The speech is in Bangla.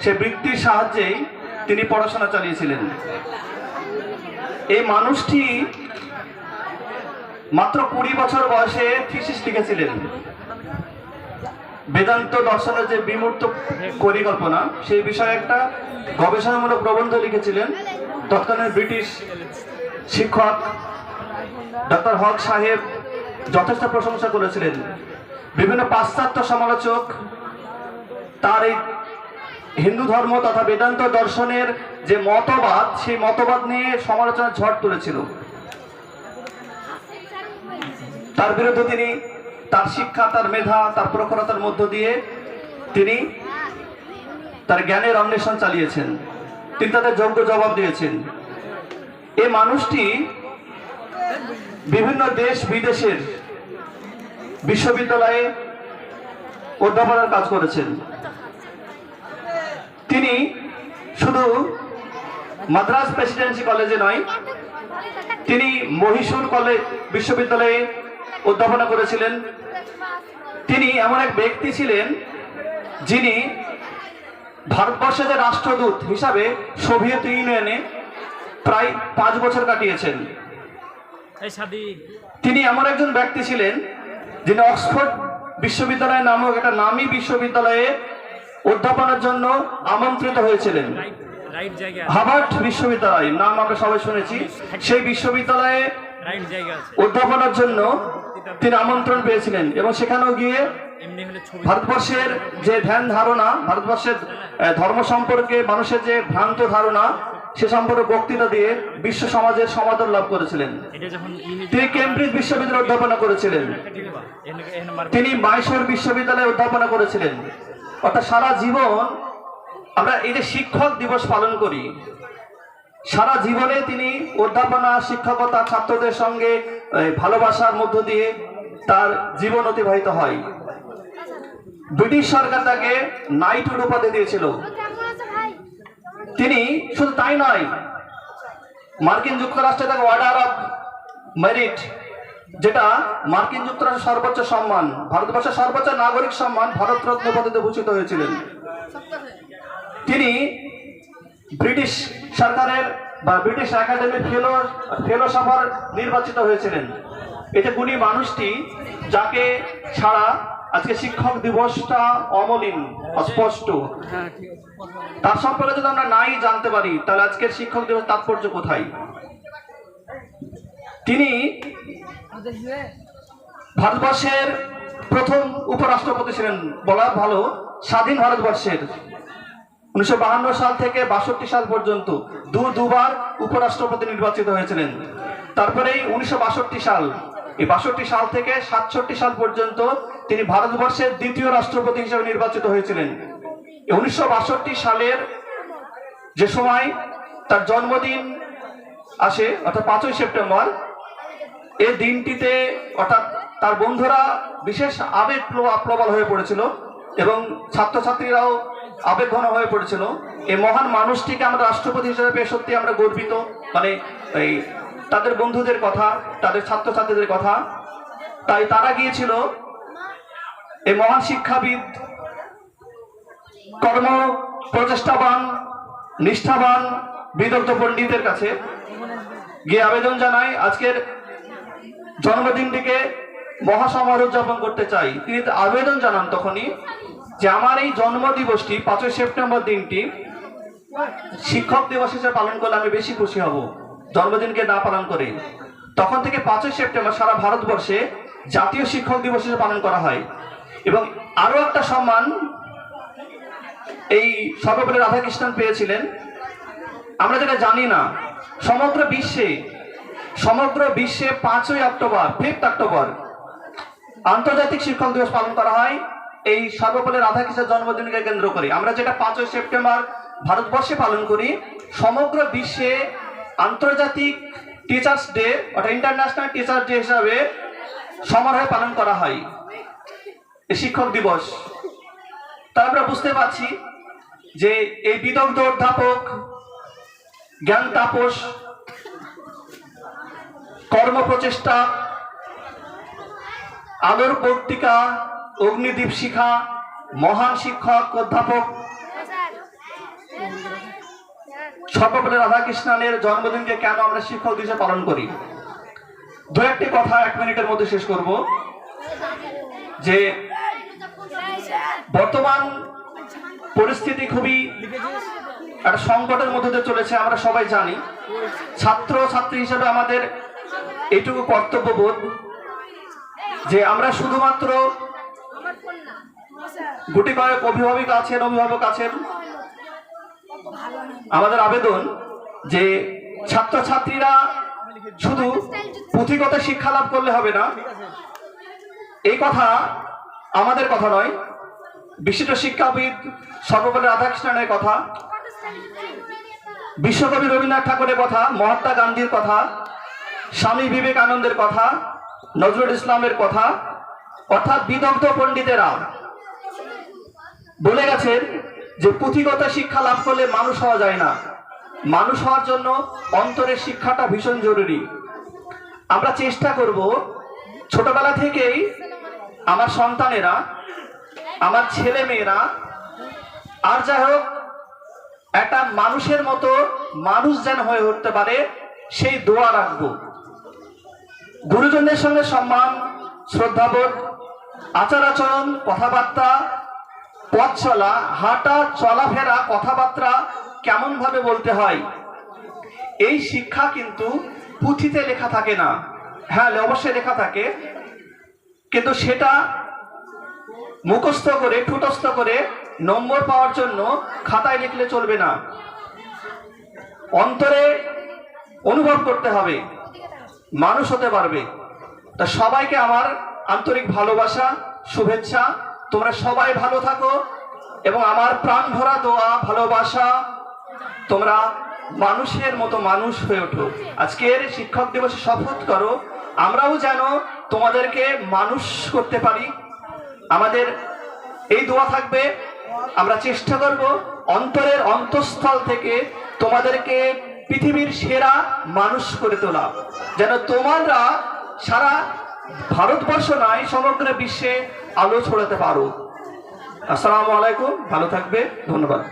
সে বৃত্তির সাহায্যেই তিনি পড়াশোনা চালিয়েছিলেন। এই মানুষটি মাত্র 20 বছর বয়সে থিসিস লিখেছিলেন। বেদান্ত দর্শনের যে বিমূর্ত পরিকল্পনা সেই বিষয়ে একটা গবেষণামূলক প্রবন্ধ লিখেছিলেন। তৎকালীন ব্রিটিশ শিক্ষক ডক্টর হক সাহেব যথেষ্ট প্রশংসা করেছিলেন। বিভিন্ন পাশ্চাত্য সমালোচক তার এই হিন্দু ধর্ম তথা বেদান্ত দর্শনের যে মতবাদ সেই মতবাদ নিয়ে সমালোচনার ঝড় তুলেছিল। তার বিরুদ্ধে তিনি তার শিক্ষা, তার মেধা, তার প্রখরতার মধ্য দিয়ে তিনি তার জ্ঞানের অন্বেষণ চালিয়েছেন। তিনি তাদের যোগ্য জবাব দিয়েছেন। এই মানুষটি বিভিন্ন দেশ বিদেশের বিশ্ববিদ্যালয়ে অধ্যাপনার কাজ করেছেন। তিনি শুধু মাদ্রাজ প্রেসিডেন্সি কলেজে নয়, তিনি মহীশূর কলেজ বিশ্ববিদ্যালয়ে অধ্যাপনা করেছিলেন। তিনি এমন এক ব্যক্তি ছিলেন যিনি ভারতবর্ষের রাষ্ট্রদূত হিসাবে সোভিয়েত ইউনিয়নে প্রায় 5 বছর কাটিয়েছেন। তিনি এমন একজন ব্যক্তি ছিলেন যিনি অক্সফোর্ড বিশ্ববিদ্যালয় নামক একটা নামী বিশ্ববিদ্যালয়ে অধ্যাপনার জন্য আমন্ত্রিত হয়েছিলেন। হার্ভার্ড বিশ্ববিদ্যালয় নাম আমরা সবাই শুনেছি। সেই বিশ্ববিদ্যালয়ে অধ্যাপনার জন্য তিনি আমন্ত্রণ পেয়েছিলেন এবং সেখানেও গিয়ে ভারতবর্ষের যে ধ্যান ধারণা, ভারতবর্ষের ধর্ম সম্পর্কে মানুষের যে ভ্রান্ত ধারণা সে সম্পর্কে বক্তৃতা দিয়ে বিশ্ব সমাজের সমাদর লাভ করেছিলেন। তিনি কেমব্রিজ বিশ্ববিদ্যালয়ে অধ্যাপনা করেছিলেন। তিনি মাইসোর বিশ্ববিদ্যালয়ে অধ্যাপনা করেছিলেন। অর্থাৎ সারা জীবন আমরা এই যে শিক্ষক দিবস পালন করি, সারা জীবনে তিনি অধ্যাপনা, শিক্ষকতা, ছাত্রদের সঙ্গে ভালোবাসার মধ্য দিয়ে তার জীবন অতিবাহিত হয়। ব্রিটিশ সরকার তাকে নাইটহুড উপাধি দিয়েছিল। তিনি শুধু তাই নয়, মার্কিন যুক্তরাষ্ট্রে তাকে অর্ডার অফ মেরিট, যেটা মার্কিন যুক্তরাষ্ট্রের সর্বোচ্চ সম্মান, ভারতবর্ষের সর্বোচ্চ নাগরিক সম্মান ভারতরত্ন উপাধিতে ভূষিত হয়েছিলেন। তিনি ব্রিটিশ সরকারের বা ব্রিটিশ একাডেমির ফেলোশিপার নির্বাচিত হয়েছিলেন। এটা গুণী মানুষটি যাকে ছাড়া আজকে শিক্ষক দিবসটা অমলিন, অস্পষ্ট। তার সম্পর্কে যদি আমরা নাই জানতে পারি তাহলে আজকের শিক্ষক দিবস তাৎপর্য কোথায়? তিনি ভারতবর্ষের প্রথম উপরাষ্ট্রপতি ছিলেন বলা ভালো। স্বাধীন ভারতবর্ষের 1952 সাল থেকে 62 সাল পর্যন্ত দুবার উপরাষ্ট্রপতি নির্বাচিত হয়েছিলেন। তারপরে 1962 সাল, এই 62 সাল থেকে 67 সাল পর্যন্ত তিনি ভারতবর্ষের দ্বিতীয় রাষ্ট্রপতি হিসেবে নির্বাচিত হয়েছিলেন। 1962 সালের যে সময় তার জন্মদিন আসে, অর্থাৎ 5ই সেপ্টেম্বর, এই দিনটিতে অর্থাৎ তার বন্ধুরা বিশেষ আবেগ প্রবল হয়ে পড়েছিল এবং ছাত্রছাত্রীরাও আবেগঘন হয়ে পড়েছিল। এই মহান মানুষটিকে আমরা রাষ্ট্রপতি হিসেবে পেয়ে সত্যি আমরা গর্বিত। মানে এই তাদের বন্ধুদের কথা, তাদের ছাত্রছাত্রীদের কথা, তাই তারা গিয়েছিল এই মহান শিক্ষাবিদ, কর্ম প্রচেষ্টাবান, নিষ্ঠাবান, বিদগ্ধ পণ্ডিতের কাছে গিয়ে আবেদন জানায় আজকের জন্মদিনটিকে মহাসমারোহ উদযাপন করতে চাই। তিনি আবেদন জানান তখনই যে আমার এই জন্মদিবসটি 5ই সেপ্টেম্বর দিনটি শিক্ষক দিবস হিসেবে পালন করলে আমি বেশি খুশি হব জন্মদিনকে না পালন করে। তখন থেকে 5ই সেপ্টেম্বর সারা ভারতবর্ষে জাতীয় শিক্ষক দিবস হিসেবে পালন করা হয়। এবং আরো একটা সম্মান এই সর্বপল্লী রাধাকৃষ্ণন পেয়েছিলেন, আমরা যেটা জানি না। সমগ্র বিশ্বে 5ই অক্টোবর, 5 অক্টোবর আন্তর্জাতিক শিক্ষক দিবস পালন করা হয় এই সর্বপল্লী রাধাকৃষ্ণের জন্মদিনকে কেন্দ্র করে। আমরা যেটা 5ই সেপ্টেম্বর ভারতবর্ষে পালন করি, সমগ্র বিশ্বে আন্তর্জাতিক টিচার্স ডে অর্থাৎ ইন্টারন্যাশনাল টিচার্স ডে হিসাবে সমারোহে পালন করা হয় এই শিক্ষক দিবস। তা আমরা বুঝতে পারছি যে এই বিদগ্ধ অধ্যাপক, জ্ঞান তাপস, কর্ম প্রচেষ্টা, আলোর পত্রিকা, অগ্নিদীপ শিখা, মহান শিক্ষক অধ্যাপক সর্বপল্লী রাধাকৃষ্ণনের জন্মদিনকে কেন আমরা শিক্ষক দিবসে পালন করি। দু একটি কথা 1 মিনিটের মধ্যে শেষ করব। যে বর্তমান পরিস্থিতি খুবই একটা সংকটের মধ্যে দিয়ে চলেছে, আমরা সবাই জানি। ছাত্র ছাত্রী হিসেবে আমাদের এইটুকু কর্তব্যবোধ যে আমরা শুধুমাত্র গুটি কয়েক অভিভাবক আছেন, আমাদের আবেদন যে ছাত্রছাত্রীরা শুধু পুঁথিগত শিক্ষা লাভ করলে হবে না, এই কথা আমাদের কথা নয়, বিশিষ্ট শিক্ষাবিদ সর্বপল্লী রাধাকৃষ্ণনের কথা, বিশ্বকবি রবীন্দ্রনাথ ঠাকুরের কথা, মহাত্মা গান্ধীর কথা, স্বামী বিবেকানন্দের কথা, নজরুল ইসলামের কথা, অর্থাৎ বিদগ্ধ পণ্ডিতেরা বলে গেছেন যে পুঁথিগত শিক্ষা লাভ করলে মানুষ হওয়া যায় না, মানুষ হওয়ার জন্য অন্তরের শিক্ষাটা ভীষণ জরুরি। আমরা চেষ্টা করব ছোটবেলা থেকেই আমার সন্তানেরা, আমার ছেলে মেয়েরা আর যাই হোক একটা মানুষের মতো মানুষ যেন হয়ে উঠতে পারে সেই দোয়া রাখব। গুরুজনদের সঙ্গে সম্মান, শ্রদ্ধাবোধ, আচার আচরণ, কথাবার্তা, পথ চলা, হাঁটা, চলাফেরা, কথাবার্তা কেমন ভাবে বলতে হয়, এই শিক্ষা কিন্তু পুঁথিতে লেখা থাকে না। হ্যাঁ, অবশ্যই লেখা থাকে, কিন্তু সেটা মুখস্থ করে ঠুটস্থ করে নম্বর পাওয়ার জন্য খাতায় লিখলে চলবে না, অন্তরে অনুভব করতে হবে, মানুষ হতে পারবে। তা সবাইকে আমার আন্তরিক ভালোবাসা, শুভেচ্ছা। তোমরা সবাই ভালো থাকো এবং আমার প্রাণ ভরা দোয়া, ভালোবাসা, তোমরা মানুষের মতো মানুষ হয়ে ওঠো। আজকের শিক্ষক দিবসে শপথ করো আমরাও যেন তোমাদেরকে মানুষ করতে পারি। আমাদের এই দোয়া থাকবে, আমরা চেষ্টা করব অন্তরের অন্তঃস্থল থেকে তোমাদেরকে পৃথিবীর সেরা মানুষ করে তোলা, যেন তোমরা সারা ভারতবর্ষ নয় সমগ্র বিশ্বে আলো ছড়াতে পারো। আসসালামু আলাইকুম, ভালো থাকবে, ধন্যবাদ।